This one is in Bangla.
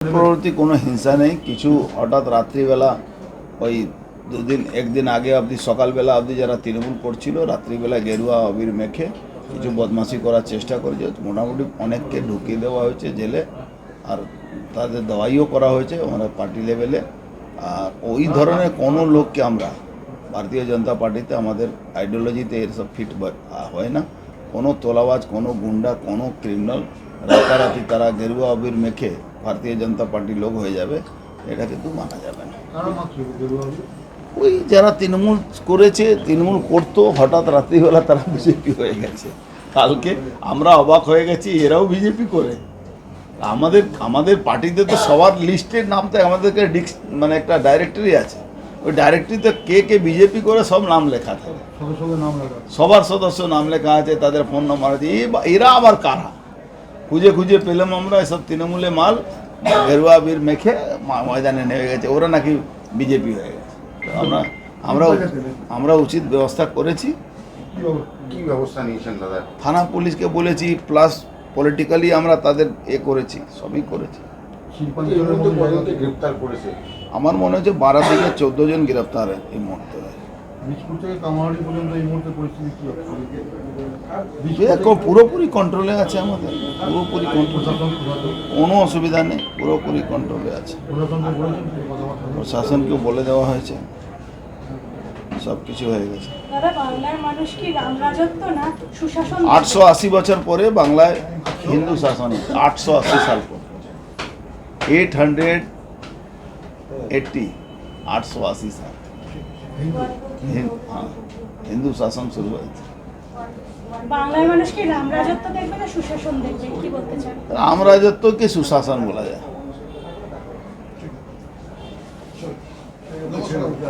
প্রতি কোনো হিংসা নেই। কিছু হঠাৎ রাত্রিবেলা ওই একদিন আগে অবধি সকালবেলা অবধি যারা তৃণমূল করছিল রাত্রিবেলা গেরুয়া আবির মেখে কিছু বদমাশি করার চেষ্টা করেছে। মোটামুটি অনেককে ঢুকিয়ে দেওয়া হয়েছে জেলে, আর তাদের দাওয়াইও করা হয়েছে আমরা পার্টি লেভেলে। আর ওই ধরনের কোনো লোককে আমরা ভারতীয় জনতা পার্টিতে আমাদের আইডিওলজিতে এসব ফিট হয় না। কোনো তোলাবাজ, কোনো গুন্ডা, কোনো ক্রিমিনাল রাতারাতি তারা গেরুয়া আবির মেখে ভারতীয় জনতা পার্টির লোক হয়ে যাবে, এটা কিন্তু মানা যাবে না। ওই যারা তৃণমূল করেছে, তৃণমূল করতো, হঠাৎ রাত্রিবেলা তারা বিজেপি হয়ে গেছে। কালকে আমরা অবাক হয়ে গেছি, এরাও বিজেপি করে। আমাদের পার্টিতে তো সবার লিস্টের নাম তো আমাদেরকে মানে একটা ডাইরেক্টরি আছে, ওই ডাইরেক্টরিতে কে কে বিজেপি করে সব নাম লেখা থাকে, সবার সদস্য নাম লেখা আছে, তাদের ফোন নম্বর আছে। এরা আবার কারা খুঁজে খুঁজে পেলাম আমরা, এসব তৃণমূলে মাল গেরুয়া বীর মেখে ময়দানে নেমে গেছে, ওরা নাকি বিজেপি হয়ে গেছে। আমরা উচিত ব্যবস্থা করেছি। কি ব্যবস্থা নিয়েছেন দাদা? থানা পুলিশকে বলেছি, প্লাস পলিটিক্যালি আমরা তাদের করেছি, সবই করেছি। গ্রেপ্তার করেছে আমার মনে হচ্ছে 12 থেকে 14 জন গ্রেপ্তার এই মুহূর্তে। পুরোপুরি কন্ট্রোলে আছে আমাদের, পুরোপুরি কন্ট্রোলে, কোনো অসুবিধা নেই, পুরোপুরি কন্ট্রোলে আছে। প্রশাসনকেও বলে দেওয়া হয়েছে, সব কিছু হয়ে গেছে। 880 বছর পরে বাংলায় হিন্দু শাসন, 880 সাল পর, 880 সাল হিন্দু শাসন শুরু হয়েছে। বাংলার মানুষ কি রাম রাজত্ব দেখবে না সুশাসন দেখবে, কি বলতে চান? রাম রাজত্বকে সুশাসন বলা যায়।